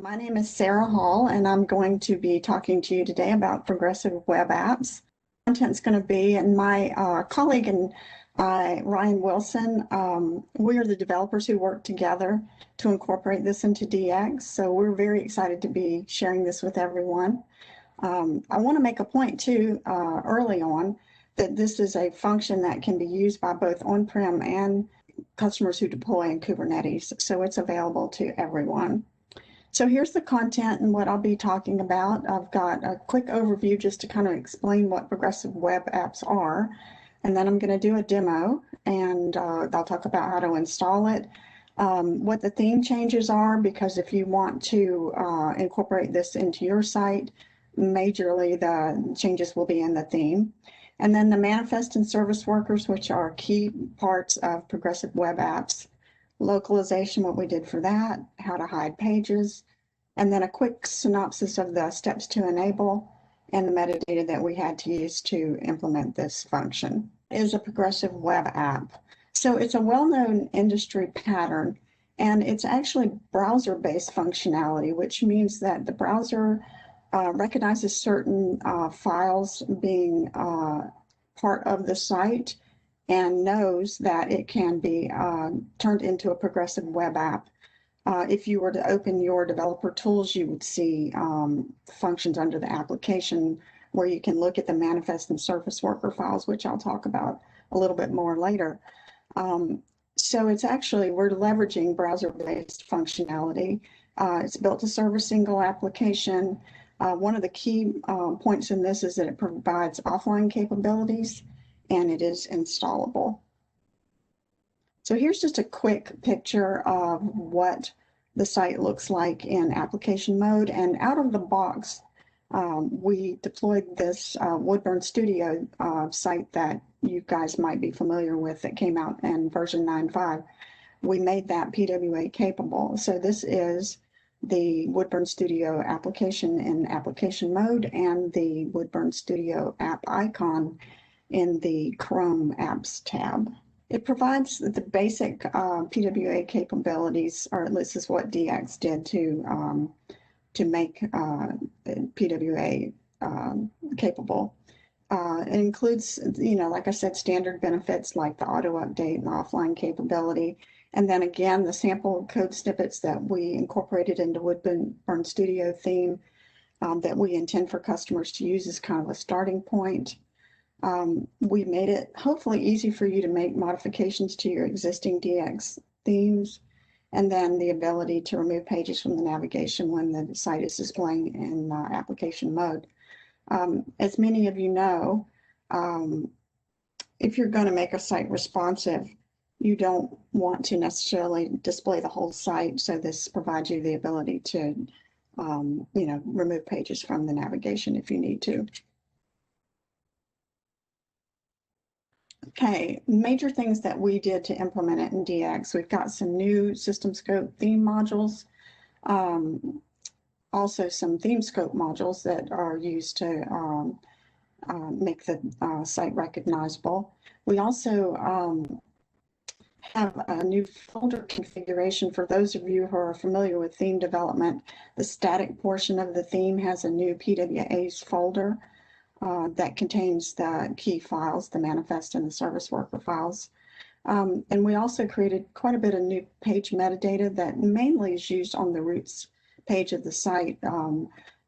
My name is Sarah Hall, and I'm going to be talking to you today about progressive web apps. Content's going to be, and my colleague and Ryan Wilson, we are the developers who work together to incorporate this into DX. So we're very excited to be sharing this with everyone. I want to make a point too early on that this is a function that can be used by both on-prem and customers who deploy in Kubernetes. So it's available to everyone. So here's the content and what I'll be talking about. I've got a quick overview just to kind of explain what progressive web apps are. And then I'm going to do a demo and I'll talk about how to install it, what the theme changes are, because if you want to incorporate this into your site, majorly the changes will be in the theme. And then the manifest and service workers, which are key parts of progressive web apps. Localization, what we did for that, how to hide pages, and then a quick synopsis of the steps to enable and the metadata that we had to use to implement this function. It is a progressive web app. So it's a well-known industry pattern, and it's actually browser-based functionality, which means that the browser recognizes certain files being part of the site and knows that it can be turned into a progressive web app. If you were to open your developer tools, you would see functions under the application where you can look at the manifest and service worker files, which I'll talk about a little bit more later. So it's actually, we're leveraging browser-based functionality. It's built to serve a single application. One of the key points in this is that it provides offline capabilities and it is installable. So here's just a quick picture of what the site looks like in application mode. And out of the box, we deployed this Woodburn Studio site that you guys might be familiar with that came out in version 9.5. We made that PWA capable. So this is the Woodburn Studio application in application mode and the Woodburn Studio app icon in the Chrome apps tab. It provides the basic PWA capabilities, or at least is what DX did to make PWA capable. It includes, like I said, standard benefits like the auto update and the offline capability. And then again, the sample code snippets that we incorporated into Woodburn Studio theme that we intend for customers to use as kind of a starting point. We made it hopefully easy for you to make modifications to your existing DX themes, and then the ability to remove pages from the navigation when the site is displaying in application mode. As many of you know, if you're going to make a site responsive, you don't want to necessarily display the whole site, so this provides you the ability to remove pages from the navigation if you need to. Okay, major things that we did to implement it in DX. We've got some new system scope theme modules, also some theme scope modules that are used to make the site recognizable. We also have a new folder configuration for those of you who are familiar with theme development. The static portion of the theme has a new PWAs folder that contains the key files, the manifest and the service worker files. And we also created quite a bit of new page metadata that mainly is used on the roots page of the site.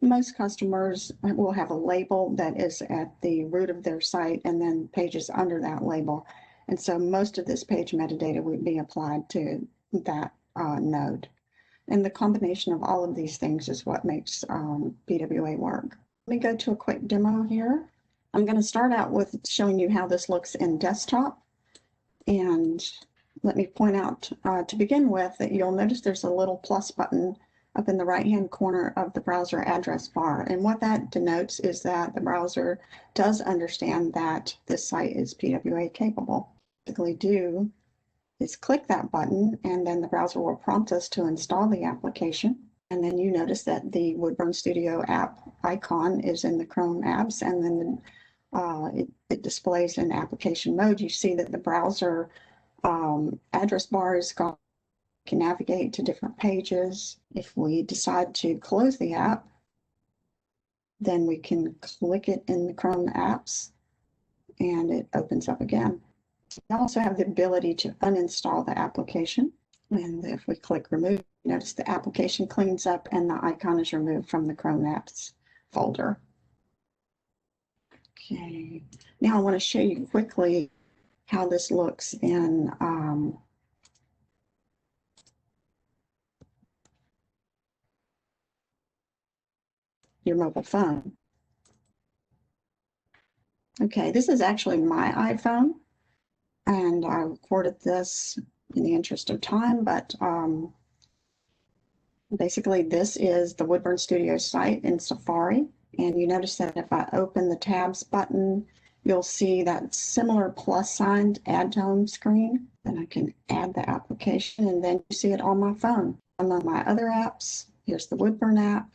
Most customers will have a label that is at the root of their site and then pages under that label. And so most of this page metadata would be applied to that node. And the combination of all of these things is what makes PWA work. Let me go to a quick demo here. I'm going to start out with showing you how this looks in desktop. And let me point out to begin with that you'll notice there's a little plus button up in the right-hand corner of the browser address bar. And what that denotes is that the browser does understand that this site is PWA capable. What we do is click that button, and then the browser will prompt us to install the application. And then you notice that the Woodburn Studio app icon is in the Chrome apps, and then it displays in application mode. You see that the browser address bar is gone can navigate to different pages. If we decide to close the app, then we can click it in the Chrome apps and it opens up again. We also have the ability to uninstall the application. And if we click remove, notice the application cleans up and the icon is removed from the Chrome apps folder. Okay, now I want to show you quickly how this looks in your mobile phone. Okay, this is actually my iPhone, and I recorded this in the interest of time, but basically this is the Woodburn Studio site in Safari, and you notice that if I open the tabs button, you'll see that similar plus sign to add to home screen. Then I can add the application, and then you see it on my phone. Some of my other apps, here's the Woodburn app.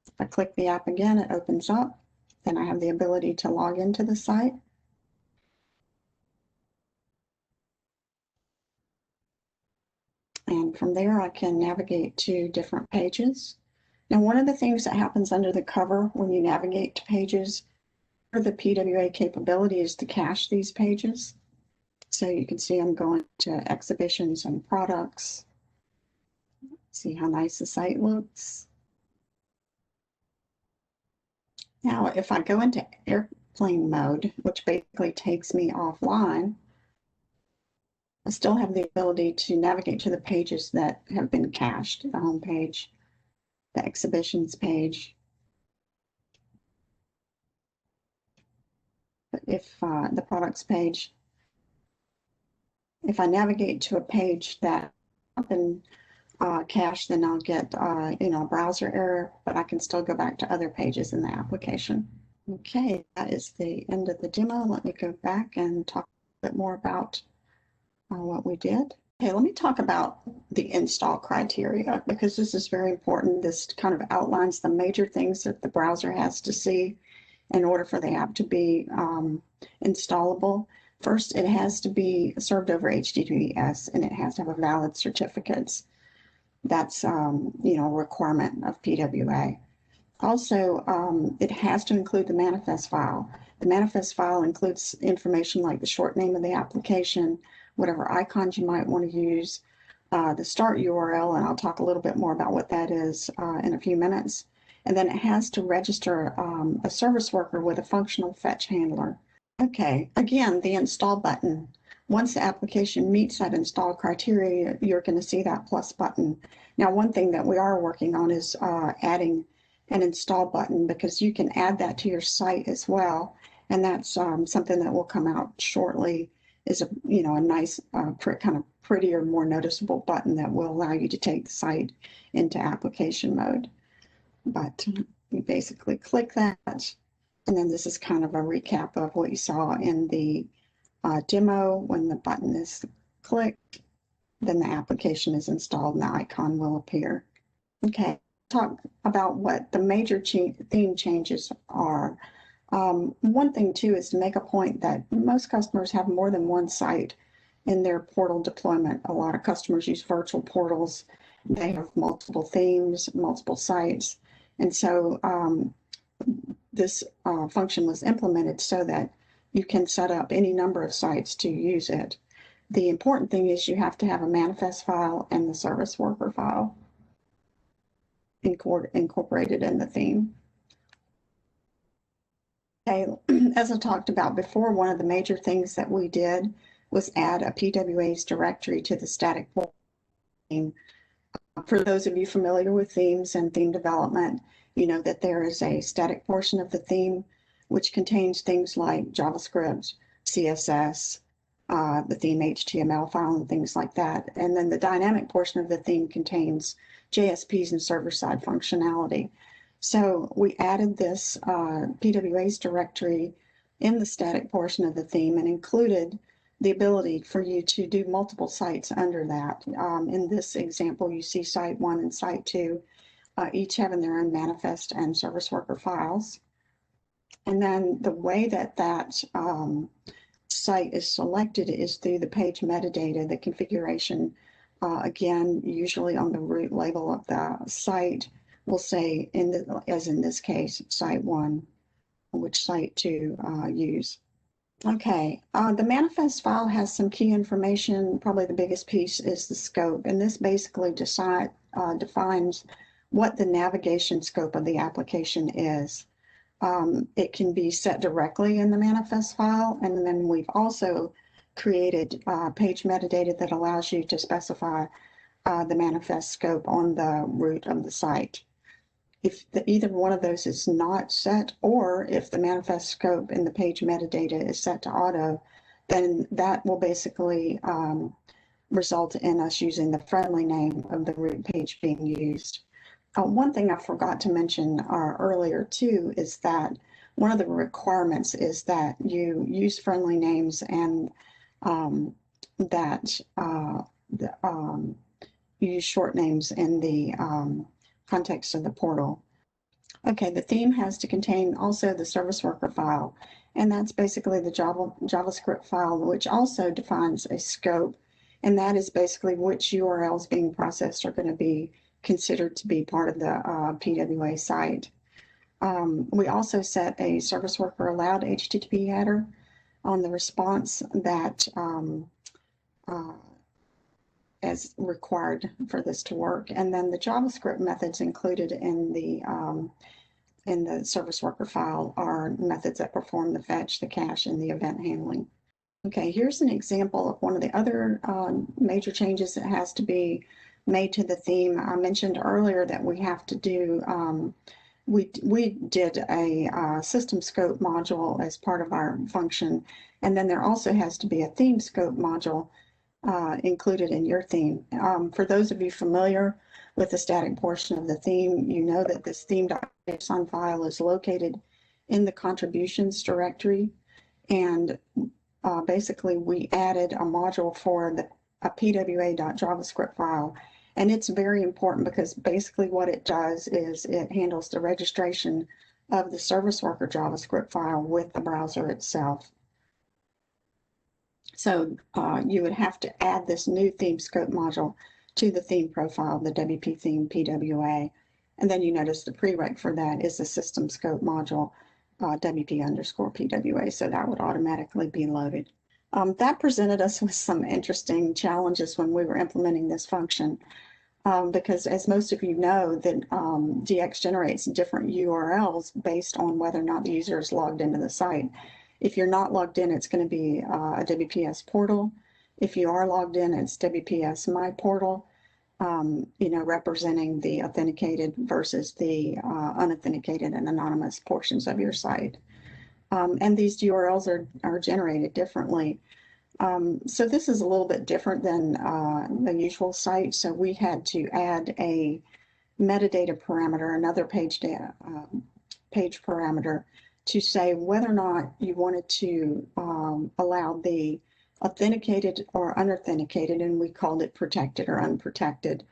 If I click the app again, it opens up. Then I have the ability to log into the site. And from there, I can navigate to different pages. Now, one of the things that happens under the cover when you navigate to pages, the PWA capability is to cache these pages. So you can see I'm going to exhibitions and products. See how nice the site looks. Now, if I go into airplane mode, which basically takes me offline, I still have the ability to navigate to the pages that have been cached, the home page, the exhibitions page. But if the products page, if I navigate to a page that has been cached, then I'll get a browser error, but I can still go back to other pages in the application. Okay, that is the end of the demo. Let me go back and talk a bit more about what we did. Okay, let me talk about the install criteria because this is very important. This kind of outlines the major things that the browser has to see in order for the app to be installable. First, it has to be served over HTTPS and it has to have a valid certificates. That's a requirement of PWA. Also, it has to include the manifest file. The manifest file includes information like the short name of the application, whatever icons you might want to use, the start URL, and I'll talk a little bit more about what that is in a few minutes. And then it has to register a service worker with a functional fetch handler. Okay, again, the install button. Once the application meets that install criteria, you're going to see that plus button. Now, one thing that we are working on is adding an install button because you can add that to your site as well. And that's something that will come out shortly, is a nice kind of prettier, more noticeable button that will allow you to take the site into application mode. But you basically click that, and then this is kind of a recap of what you saw in the demo. When the button is clicked, then the application is installed and the icon will appear. Okay, talk about what the major theme changes are. One thing too is to make a point that most customers have more than one site in their portal deployment. A lot of customers use virtual portals. They have multiple themes, multiple sites. And so this function was implemented so that you can set up any number of sites to use it. The important thing is you have to have a manifest file and the service worker file incorporated in the theme. Okay, as I talked about before, one of the major things that we did was add a PWA's directory to the static theme. For those of you familiar with themes and theme development, you know that there is a static portion of the theme which contains things like JavaScript, CSS, the theme HTML file and things like that. And then the dynamic portion of the theme contains JSPs and server-side functionality. So we added this PWA's directory in the static portion of the theme and included the ability for you to do multiple sites under that. In this example, you see site 1 and site 2, each having their own manifest and service worker files. And then the way that that site is selected is through the page metadata, the configuration Again, usually on the root label of the site, we'll say, as in this case, site 1, which site to use. Okay, the manifest file has some key information. Probably the biggest piece is the scope, and this basically defines what the navigation scope of the application is. It can be set directly in the manifest file, and then we've also created page metadata that allows you to specify the manifest scope on the root of the site. If either one of those is not set, or if the manifest scope in the page metadata is set to auto, then that will basically result in us using the friendly name of the root page being used. One thing I forgot to mention earlier too is that one of the requirements is that you use friendly names and that you use short names in the context of the portal. Okay, the theme has to contain also the service worker file, and that's basically the JavaScript file, which also defines a scope, and that is basically which URLs being processed are going to be considered to be part of the PWA site. We also set a service worker allowed HTTP header on the response that as required for this to work, and then the JavaScript methods included in the service worker file are methods that perform the fetch, the cache, and the event handling. Okay, here's an example of one of the other major changes that has to be made to the theme. I mentioned earlier that we have to do, we did a system scope module as part of our function, and then there also has to be a theme scope module included in your theme. For those of you familiar with the static portion of the theme, you know that this theme.json file is located in the contributions directory, and basically we added a module for a pwa.javascript file, and it's very important because basically what it does is it handles the registration of the service worker JavaScript file with the browser itself. So you would have to add this new theme scope module to the theme profile, the WP theme PWA. And then you notice the prereq for that is the system scope module, WP_PWA. So that would automatically be loaded. That presented us with some interesting challenges when we were implementing this function. Because as most of you know, that DX generates different URLs based on whether or not the user is logged into the site. If you're not logged in, it's going to be a WPS portal. If you are logged in, it's WPS My Portal, representing the authenticated versus the unauthenticated and anonymous portions of your site. And these URLs are generated differently. So this is a little bit different than the usual site. So we had to add a metadata parameter, another page parameter, to say whether or not you wanted to allow the authenticated or unauthenticated, and we called it protected or unprotected,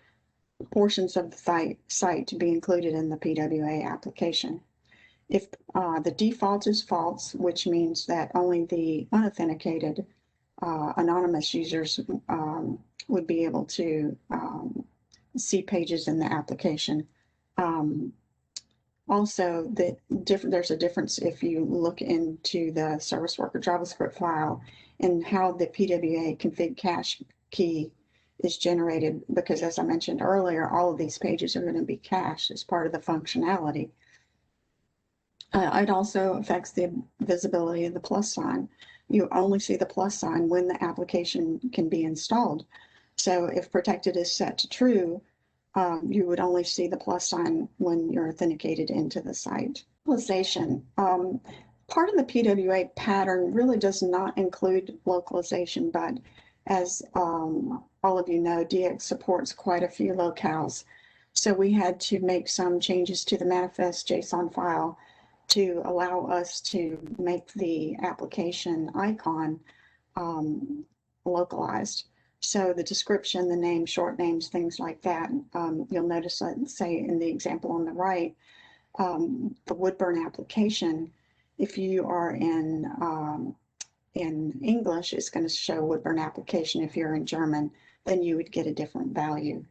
portions of the site to be included in the PWA application. If the default is false, which means that only the unauthenticated anonymous users would be able to see pages in the application. Also, there's a difference if you look into the service worker JavaScript file and how the PWA config cache key is generated, because as I mentioned earlier, all of these pages are going to be cached as part of the functionality. It also affects the visibility of the plus sign. You only see the plus sign when the application can be installed. So if protected is set to true, you would only see the plus sign when you're authenticated into the site. Localization. Part of the PWA pattern really does not include localization, but as all of you know, DX supports quite a few locales. So we had to make some changes to the manifest JSON file to allow us to make the application icon localized. So the description, the name, short names, things like that. You'll notice, say in the example on the right, the Woodburn application, if you are in in English is going to show Woodburn application. If you're in German, then you would get a different value.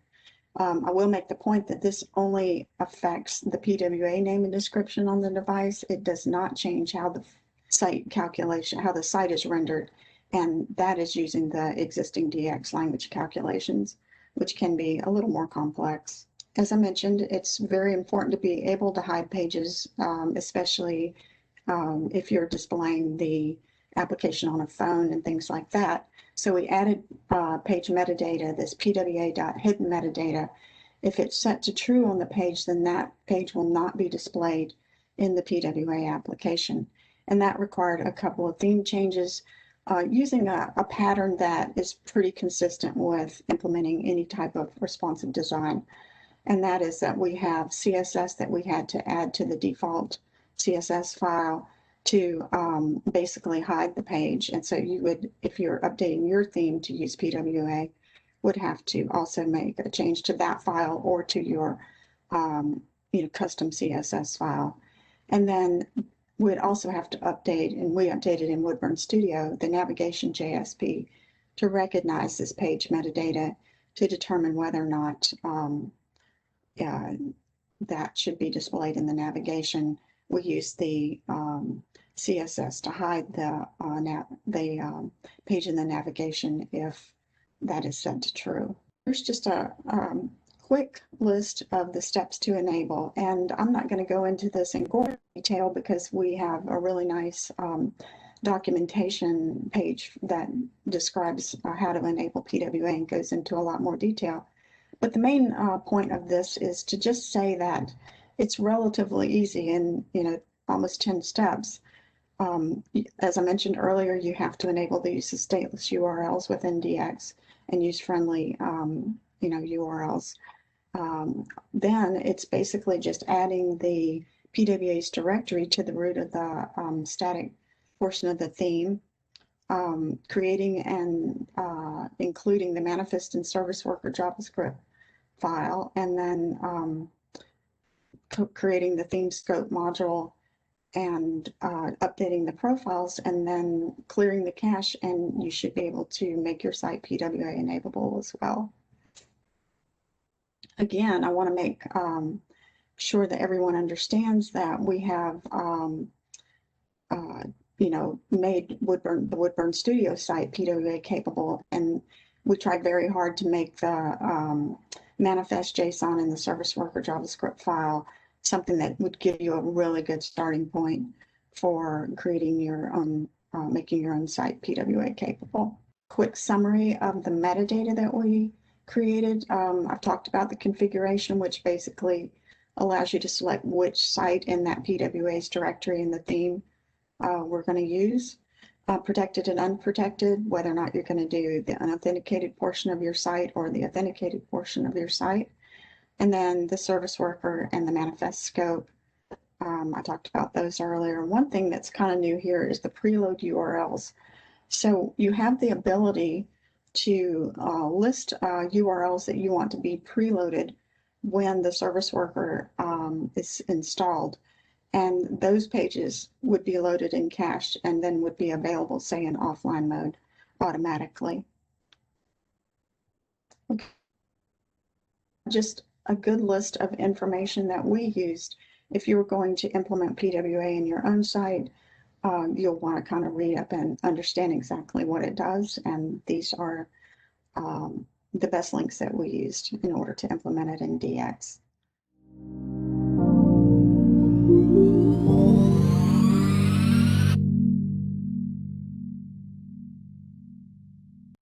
I will make the point that this only affects the PWA name and description on the device. It does not change how the site calculation, how the site is rendered, and that is using the existing DX language calculations, which can be a little more complex. As I mentioned, it's very important to be able to hide pages, especially if you're displaying the application on a phone and things like that. So we added page metadata, this pwa.hidden metadata. If it's set to true on the page, then that page will not be displayed in the PWA application. And that required a couple of theme changes using a pattern that is pretty consistent with implementing any type of responsive design. And that is that we have CSS that we had to add to the default CSS file to basically hide the page. And so you would, if you're updating your theme to use PWA, would have to also make a change to that file or to your custom CSS file. And then we'd also have to update, and we updated in Woodburn Studio, the navigation JSP to recognize this page metadata to determine whether or not that should be displayed in the navigation. We use the CSS to hide the page in the navigation if that is set to true. There's just a quick list of the steps to enable, and I'm not going to go into this in detail because we have a really nice documentation page that describes how to enable PWA and goes into a lot more detail. But the main point of this is to just say that it's relatively easy in almost 10 steps. As I mentioned earlier, you have to enable the use of stateless URLs within DX and use friendly URLs. Then it's basically just adding the PWA's directory to the root of the static portion of the theme, creating and including the manifest and service worker JavaScript file, and then creating the theme scope module and updating the profiles, and then clearing the cache, and you should be able to make your site PWA enableable as well. Again, I want to make sure that everyone understands that we have made the Woodburn Studio site PWA capable, and we tried very hard to make the manifest JSON and the service worker JavaScript file something that would give you a really good starting point for creating your own, making your own site PWA capable. Quick summary of the metadata that we created. I've talked about the configuration, which basically allows you to select which site in that PWA's directory in the theme we're going to use. Protected and unprotected, whether or not you're going to do the unauthenticated portion of your site or the authenticated portion of your site. And then the service worker and the manifest scope. I talked about those earlier. One thing that's kind of new here is the preload URLs. So you have the ability to list URLs that you want to be preloaded when the service worker is installed. And those pages would be loaded in cache and then would be available, say, in offline mode automatically. Okay. Just a good list of information that we used. If you were going to implement PWA in your own site, you'll want to kind of read up and understand exactly what it does. And these are the best links that we used in order to implement it in DX.